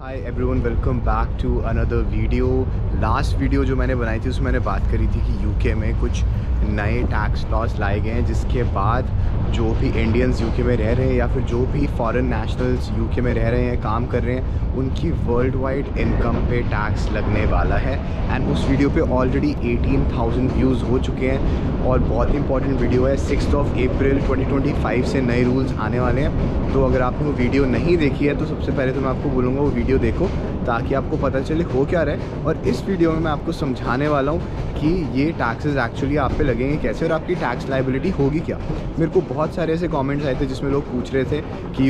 Hi everyone, welcome back to another video. Last video जो मैंने बनाई थी उसमें मैंने बात करी थी कि यूके में कुछ नए टैक्स लॉज लाए गए हैं, जिसके बाद जो भी इंडियंस यूके में रह रहे हैं या फिर जो भी फॉरेन नेशनल्स यूके में रह रहे हैं, काम कर रहे हैं, उनकी वर्ल्ड वाइड इनकम पे टैक्स लगने वाला है। एंड उस वीडियो पे ऑलरेडी 18,000 व्यूज़ हो चुके हैं और बहुत इंपॉर्टेंट वीडियो है। 6 अप्रैल 2025 से नए रूल्स आने वाले हैं। तो अगर आपने वो वीडियो नहीं देखी है तो सबसे पहले तो मैं आपको बोलूँगा वो वीडियो देखो, ताकि आपको पता चले हो क्या रहा है। और इस वीडियो में मैं आपको समझाने वाला हूँ कि ये टैक्सेस एक्चुअली आप पे लगेंगे कैसे और आपकी टैक्स लायबिलिटी होगी क्या। मेरे को बहुत सारे ऐसे कमेंट्स आए थे जिसमें लोग पूछ रहे थे कि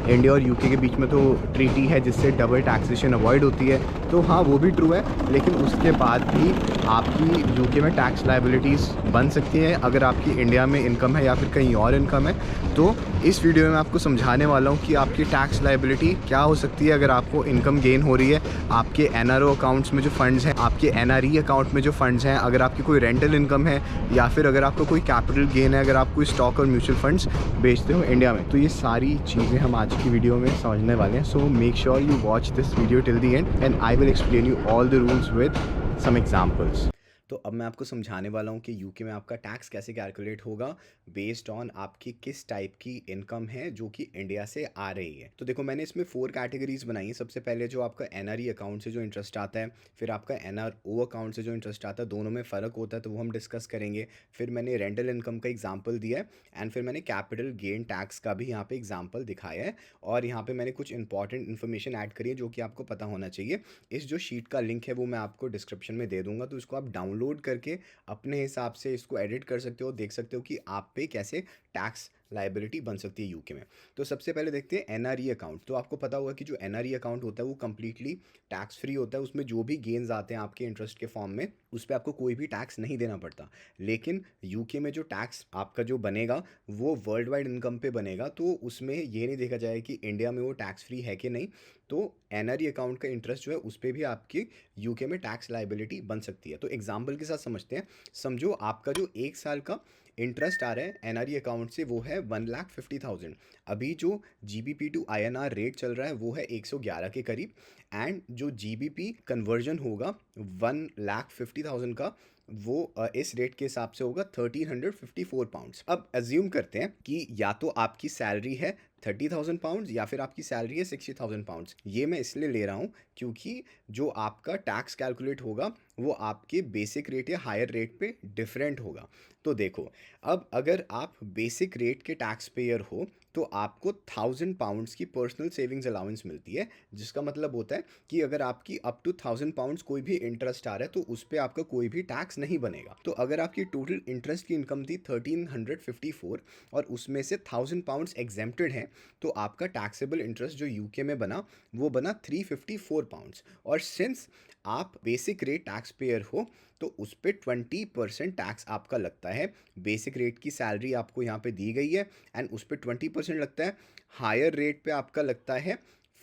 इंडिया और यूके के बीच में तो ट्रीटी है जिससे डबल टैक्सेशन अवॉइड होती है। तो हाँ, वो भी ट्रू है, लेकिन उसके बाद भी आपकी यूके में टैक्स लायबिलिटीज़ बन सकती हैं अगर आपकी इंडिया में इनकम है या फिर कहीं और इनकम है। तो इस वीडियो में मैं आपको समझाने वाला हूँ कि आपकी टैक्स लायबिलिटी क्या हो सकती है अगर आपको इनकम गेन हो रही है, आपके एनआरओ अकाउंट्स में जो फ़ंड्स हैं, आपके एनआरई अकाउंट में जो फ़ंड्स हैं, अगर आपकी कोई रेंटल इनकम है या फिर अगर आपका कोई कैपिटल गेन है, अगर आप कोई स्टॉक और म्यूचुअल फंड्स बेचते हो इंडिया में। तो ये सारी चीज़ें हम आज की वीडियो में समझने वाले हैं। So make sure you watch this video till the end and I will explain you all the rules with some examples. तो अब मैं आपको समझाने वाला हूँ कि यूके में आपका टैक्स कैसे कैलकुलेट होगा बेस्ड ऑन आपकी किस टाइप की इनकम है जो कि इंडिया से आ रही है। तो देखो, मैंने इसमें 4 कैटेगरीज बनाई हैं। सबसे पहले जो आपका एनआरई अकाउंट से जो इंटरेस्ट आता है, फिर आपका एनआरओ अकाउंट से जो इंटरेस्ट आता है, दोनों में फ़र्क होता है तो वो हम डिस्कस करेंगे। फिर मैंने रेंटल इनकम का एग्जाम्पल दिया है एंड फिर मैंने कैपिटल गेन टैक्स का भी यहाँ पे एग्जाम्पल दिखाया है। और यहाँ पे मैंने कुछ इंपॉर्टेंट इन्फॉर्मेशन ऐड करी है जो कि आपको पता होना चाहिए। इस जो शीट का लिंक है वो मैं आपको डिस्क्रिप्शन में दे दूंगा, तो इसको आप डाउनलोड करके अपने हिसाब से इसको एडिट कर सकते हो, देख सकते हो कि आप पे कैसे टैक्स लायबिलिटी बन सकती है यूके में। तो सबसे पहले देखते हैं एनआरई अकाउंट। तो आपको पता होगा कि जो एनआरई अकाउंट होता है वो कंप्लीटली टैक्स फ्री होता है। उसमें जो भी गेन्स आते हैं आपके इंटरेस्ट के फॉर्म में, उस पर आपको कोई भी टैक्स नहीं देना पड़ता। लेकिन यूके में जो टैक्स आपका जो बनेगा वो वर्ल्ड वाइड इनकम पे बनेगा, तो उसमें ये नहीं देखा जाएगा कि इंडिया में वो टैक्स फ्री है कि नहीं। तो एनआरई अकाउंट का इंटरेस्ट जो है उस पर भी आपकी यूके में टैक्स लायबिलिटी बन सकती है। तो एग्जाम्पल के साथ समझते हैं। समझो आपका जो 1 साल का इंटरेस्ट आ रहा है एनआरई अकाउंट से वो है 1,50,000। अभी जो जीबीपी टू आईएनआर रेट चल रहा है वो है 111 के करीब। एंड जो जीबीपी कन्वर्जन होगा 1,50,000 का, वो इस रेट के हिसाब से होगा 1,354 पाउंड्स। अब एज्यूम करते हैं कि या तो आपकी सैलरी है 30,000 पाउंड्स या फिर आपकी सैलरी है 60,000 पाउंड्स। ये मैं इसलिए ले रहा हूँ क्योंकि जो आपका टैक्स कैलकुलेट होगा वो आपके बेसिक रेट या हायर रेट पे डिफरेंट होगा। तो देखो, अब अगर आप बेसिक रेट के टैक्स पेयर हो तो आपको 1,000 पाउंड्स की पर्सनल सेविंग्स अलाउंस मिलती है, जिसका मतलब होता है कि अगर आपकी अप टू 1,000 पाउंड्स कोई भी इंटरेस्ट आ रहा है तो उस पर आपका कोई भी टैक्स नहीं बनेगा। तो अगर आपकी टोटल इंटरेस्ट की इनकम थी 1,354 और उसमें से 1,000 पाउंड्स एग्जेम्प्टेड हैं, तो आपका टैक्सेबल इंटरेस्ट जो यूके में बना वो बना 354 पाउंड्स। और सिंस आप बेसिक रेट टैक्स पेयर हो तो उस पर 20% टैक्स आपका लगता है। बेसिक रेट की सैलरी आपको यहाँ पे दी गई है एंड उस पर 20% लगता है। हायर रेट पे आपका लगता है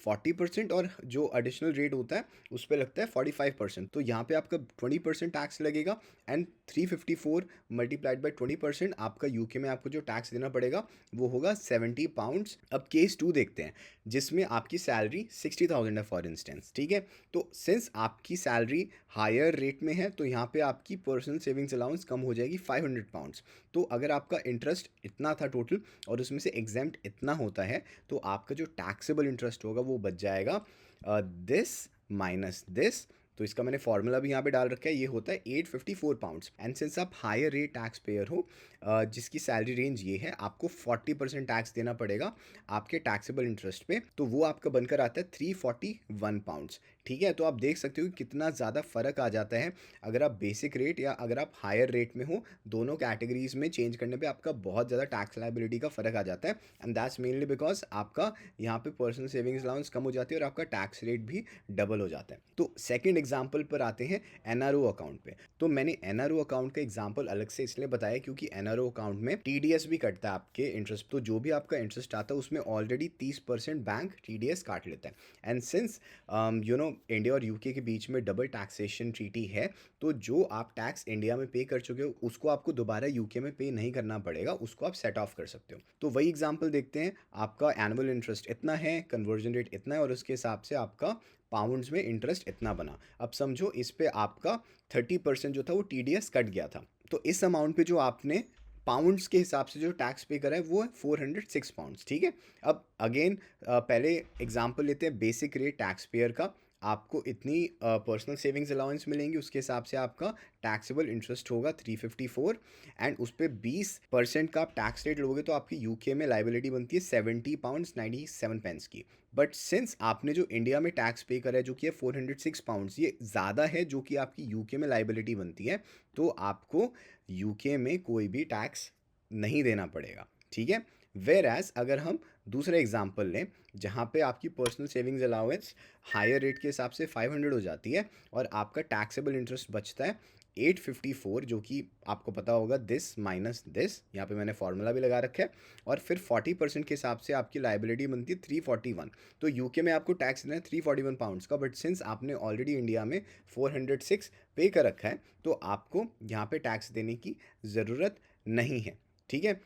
40% और जो एडिशनल रेट होता है उस पर लगता है 45%। तो यहाँ पे आपका 20% टैक्स लगेगा एंड 354 मल्टीप्लाइड बाई 20% आपका यूके में आपको जो टैक्स देना पड़ेगा वो होगा 70 पाउंड्स। अब केस 2 देखते हैं जिसमें आपकी सैलरी 60,000 है फॉर इंस्टेंस। ठीक है, तो सिंस आपकी सैलरी हायर रेट में है तो यहाँ पे आपकी पर्सनल सेविंग्स अलाउंस कम हो जाएगी 500 पाउंड्स। तो अगर आपका इंटरेस्ट इतना था टोटल और उसमें से एग्जेम्प्ट इतना होता है तो आपका जो टैक्सेबल इंटरेस्ट होगा वो बच जाएगा दिस माइनस दिस। तो इसका मैंने फॉर्मूला भी यहाँ पे डाल रखा है, ये होता है 854 पाउंड्स। एंड सिंस आप हायर रेट टैक्स पेयर हो, जिसकी सैलरी रेंज ये है, आपको 40% टैक्स देना पड़ेगा आपके टैक्सेबल इंटरेस्ट पे, तो वो आपका बनकर आता है 341 पाउंड्स। ठीक है, तो आप देख सकते हो कि कितना ज़्यादा फ़र्क आ जाता है अगर आप बेसिक रेट या अगर आप हायर रेट में हो। दोनों कैटेगरीज में चेंज करने पे आपका बहुत ज़्यादा टैक्स लायबिलिटी का फ़र्क आ जाता है एंड दैट्स मेनली बिकॉज आपका यहाँ पे पर्सनल सेविंग्स अलाउंस कम हो जाती है और आपका टैक्स रेट भी डबल हो जाता है। तो सेकंड एग्जांपल पर आते हैं एनआरओ अकाउंट पे। तो मैंने एनआरओ अकाउंट का एग्जांपल अलग से इसलिए बताया क्योंकि एनआरओ अकाउंट में टीडीएस भी कटता है आपके इंटरेस्ट, तो जो भी आपका इंटरेस्ट आता है उसमें ऑलरेडी 30% बैंक टीडीएस काट लेता है। एंड सिंस इंडिया और यूके के बीच में डबल टैक्सेशन ट्रीटी है, तो जो आप टैक्स इंडिया में पे कर चुके हो उसको आपको दोबारा यूके में पे नहीं करना पड़ेगा, उसको आप सेट ऑफ कर सकते हो। तो वही एग्जांपल देखते हैं, आपका एनुअल इंटरेस्ट इतना है, कन्वर्जन रेट इतना है और उसके हिसाब से आपका पाउंड्स में इंटरेस्ट इतना बना। अब समझो इस पे आपका 30% जो था वो टीडीएस कट गया था, तो इस अमाउंट पे जो आपने पाउंड्स के हिसाब से जो टैक्स पे करा है वो है 406 पाउंड्स, ठीक है। अब अगेन पहले एग्जांपल लेते हैं बेसिक रेट टैक्स पेयर का। आपको इतनी पर्सनल सेविंग्स अलाउंस मिलेंगी, उसके हिसाब से आपका टैक्सेबल इंटरेस्ट होगा 354 एंड उस पर 20% का आप टैक्स रेट लोगे तो आपकी यूके में लाइबिलिटी बनती है 70 पाउंड्स 97 पेंस की। बट सिंस आपने जो इंडिया में टैक्स पे करा है जो कि है 406 पाउंड्स, ये ज़्यादा है जो कि आपकी यूके में लाइबिलिटी बनती है, तो आपको यूके में कोई भी टैक्स नहीं देना पड़ेगा, ठीक है। वेयर एज अगर हम दूसरा एग्जाम्पल लें जहाँ पे आपकी personal savings allowance higher rate के हिसाब से 500 हो जाती है और आपका टैक्सेबल इंटरेस्ट बचता है 854, जो कि आपको पता होगा दिस माइनस दिस, यहाँ पे मैंने फॉर्मूला भी लगा रखा है, और फिर 40% के हिसाब से आपकी लाइबिलिटी बनती है 341। तो यूके में आपको टैक्स देना है 341 पाउंड्स का, बट सिंस आपने ऑलरेडी इंडिया में 406 पे कर रखा है तो आपको यहाँ पे टैक्स देने की ज़रूरत नहीं है, ठीक है।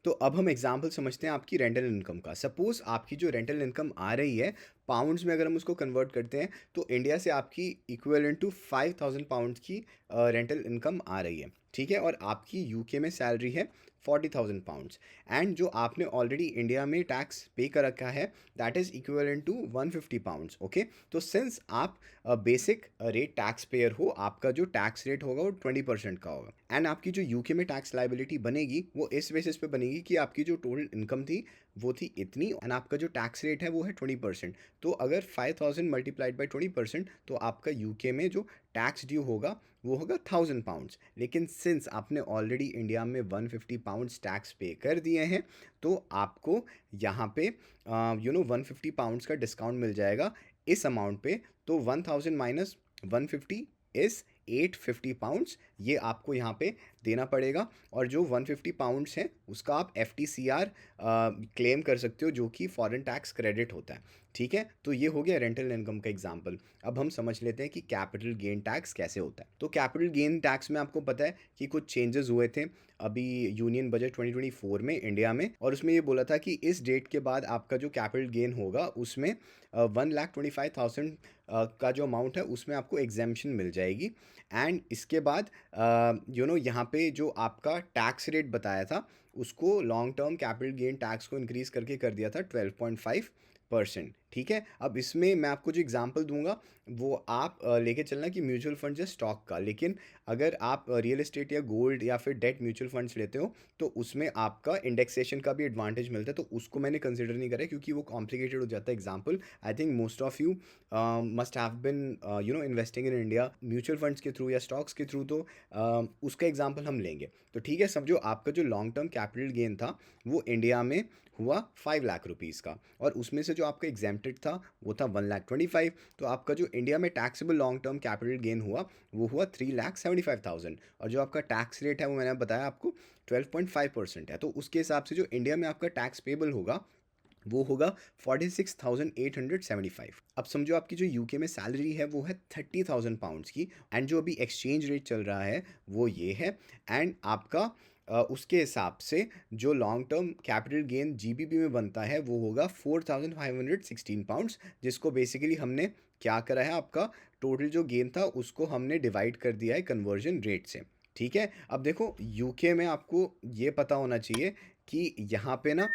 तो अब हम एग्जाम्पल समझते हैं आपकी रेंटल इनकम का। सपोज आपकी जो रेंटल इनकम आ रही है पाउंड्स में, अगर हम उसको कन्वर्ट करते हैं तो इंडिया से आपकी इक्विवेलेंट टू 5000 पाउंड्स की रेंटल इनकम आ रही है, ठीक है। और आपकी यूके में सैलरी है 40,000 पाउंड्स एंड जो आपने ऑलरेडी इंडिया में टैक्स पे कर रखा है that is equivalent to 150 pounds, okay. तो सिंस आप बेसिक रेट टैक्स पेयर हो, आपका जो टैक्स रेट होगा वो 20% का होगा एंड आपकी जो यूके में टैक्स लाइबिलिटी बनेगी वो इस बेसिस पे बनेगी कि आपकी जो टोटल इनकम थी वो थी इतनी एंड आपका जो टैक्स रेट है वो है 20%। तो अगर 5000 मल्टीप्लाइड बाई 20% तो आपका यूके में जो टैक्स ड्यू होगा वो होगा 1000 पाउंड्स। लेकिन सिंस आपने ऑलरेडी इंडिया में 150 पाउंड्स टैक्स पे कर दिए हैं तो आपको यहाँ पे 150 पाउंड्स का डिस्काउंट मिल जाएगा इस अमाउंट पे। तो 1000 माइनस 150 इज़ 850 पाउंड्स, ये आपको यहाँ पे देना पड़ेगा। और जो 150 पाउंड्स हैं उसका आप FTCR क्लेम कर सकते हो जो कि फॉरेन टैक्स क्रेडिट होता है, ठीक है। तो ये हो गया रेंटल इनकम का एग्जांपल। अब हम समझ लेते हैं कि कैपिटल गेन टैक्स कैसे होता है। तो कैपिटल गेन टैक्स में आपको पता है कि कुछ चेंजेस हुए थे अभी यूनियन बजट 2024 में इंडिया में, और उसमें ये बोला था कि इस डेट के बाद आपका जो कैपिटल गेन होगा उसमें 1,25,000 का जो अमाउंट है उसमें आपको एग्जेम्पशन मिल जाएगी। एंड इसके बाद यहाँ पे जो आपका टैक्स रेट बताया था उसको long term capital gain tax को इंक्रीज़ करके कर दिया था 12.5%, ठीक है। अब इसमें मैं आपको जो एग्जांपल दूंगा वो आप लेके चलना कि म्यूचुअल फंड या स्टॉक का, लेकिन अगर आप रियल एस्टेट या गोल्ड या फिर डेट म्यूचुअल फंड्स लेते हो तो उसमें आपका इंडेक्सेशन का भी एडवांटेज मिलता है, तो उसको मैंने कंसिडर नहीं करा क्योंकि वो कॉम्प्लिकेटेड हो जाता है example. I think most of you must have been investing in India mutual funds के थ्रू या स्टॉक्स के थ्रू, तो उसका एग्जाम्पल हम लेंगे। तो ठीक है, समझो आपका जो लॉन्ग टर्म कैपिटल गेन था वो इंडिया में हुआ 5 लाख रुपीज़ का, और उसमें से जो आपका एग्जेम्प्टेड था वो था 1,25,000। तो आपका जो इंडिया में taxable long term capital gain हुआ वो हुआ 3,75,000, और जो आपका टैक्स रेट है वो मैंने बताया आपको 12.5% है। तो उसके हिसाब से जो इंडिया में आपका टैक्स पेबल होगा वो होगा 46,875। अब समझो आपकी जो यूके में सैलरी है वो है 30,000 पाउंड्स की, एंड जो अभी एक्सचेंज रेट चल रहा है वो ये है, एंड आपका उसके हिसाब से जो long term capital gain GBP में बनता है वो होगा 4,516 पाउंड्स, जिसको बेसिकली हमने क्या करा है, आपका टोटल जो गेन था उसको हमने डिवाइड कर दिया है कन्वर्जन रेट से, ठीक है। अब देखो यूके में आपको ये पता होना चाहिए कि यहाँ पे ना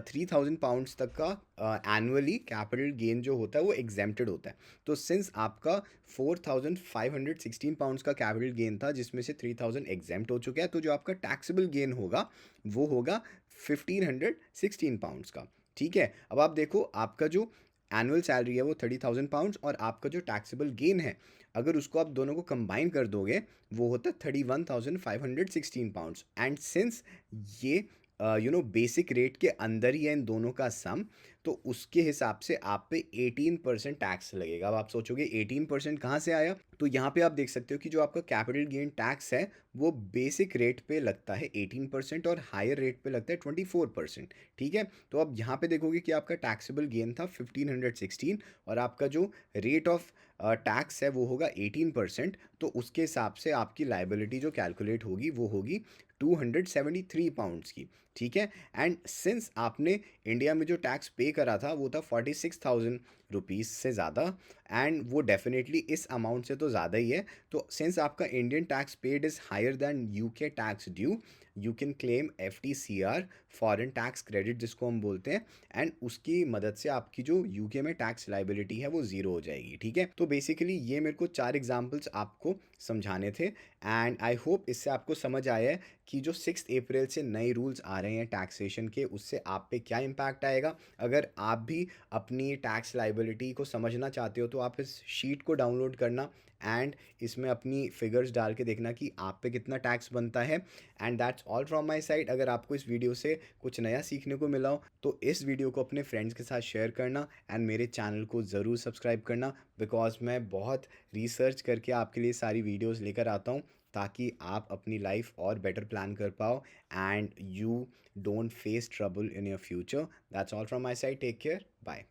3,000 पाउंड्स तक का एनुअली कैपिटल गेन जो होता है वो एग्जेम्प्टेड होता है। तो सिंस आपका 4,516 पाउंड्स का कैपिटल गेन था जिसमें से 3,000 एग्जेम्प्ट हो चुका है, तो जो आपका टैक्सेबल गेन होगा वो होगा 1,516 पाउंड्स का, ठीक है। अब आप देखो आपका जो एनुअल सैलरी है वो 30,000 पाउंड्स और आपका जो टैक्सेबल गेन है अगर उसको आप दोनों को कंबाइन कर दोगे वो होता है 31,516 पाउंड्स। एंड सिंस ये बेसिक रेट के अंदर ही है इन दोनों का सम, तो उसके हिसाब से आप पे 18% टैक्स लगेगा। अब आप सोचोगे 18% कहाँ से आया, तो यहाँ पे आप देख सकते हो कि जो आपका कैपिटल गेन टैक्स है वो बेसिक रेट पे लगता है 18% और हायर रेट पे लगता है 24%। ठीक है, तो अब यहाँ पे देखोगे कि आपका टैक्सेबल गेन था 1516 और आपका जो रेट ऑफ टैक्स है वो होगा 18%, तो उसके हिसाब से आपकी लाइबिलिटी जो कैलकुलेट होगी वो होगी 273 पाउंड्स की। ठीक है, एंड सिंस आपने इंडिया में जो टैक्स पे करा था वो था 46,000 रुपीज़ से ज़्यादा, एंड वो डेफिनेटली इस अमाउंट से तो ज़्यादा ही है, तो सिंस आपका Indian tax paid is higher than UK tax due, you can claim FTCR, foreign tax credit जिसको हम बोलते हैं, एंड उसकी मदद से आपकी जो यूके में टैक्स लाइबिलिटी है वो ज़ीरो हो जाएगी। ठीक है, तो बेसिकली ये मेरे को 4 एग्जाम्पल्स आपको समझाने थे, एंड आई होप इससे आपको समझ आया है कि जो 6 अप्रैल से नए रूल्स आ रहे हैं टैक्सेशन के, उससे आप पे क्या इम्पैक्ट आएगा। अगर आप भी अपनी टैक्स लाइबिलिटी को समझना चाहते हो तो आप इस शीट को डाउनलोड करना एंड इसमें अपनी फिगर्स डाल के देखना कि आप पे कितना टैक्स बनता है। And that's all from my side. अगर आपको इस वीडियो से कुछ नया सीखने को मिला हो तो इस वीडियो को अपने फ्रेंड्स के साथ शेयर करना एंड मेरे चैनल को ज़रूर सब्सक्राइब करना, बिकॉज मैं बहुत रिसर्च करके आपके लिए सारी वीडियोस लेकर आता हूँ ताकि आप अपनी लाइफ और बेटर प्लान कर पाओ and you don't face trouble in your future. That's all from my side, take care, bye.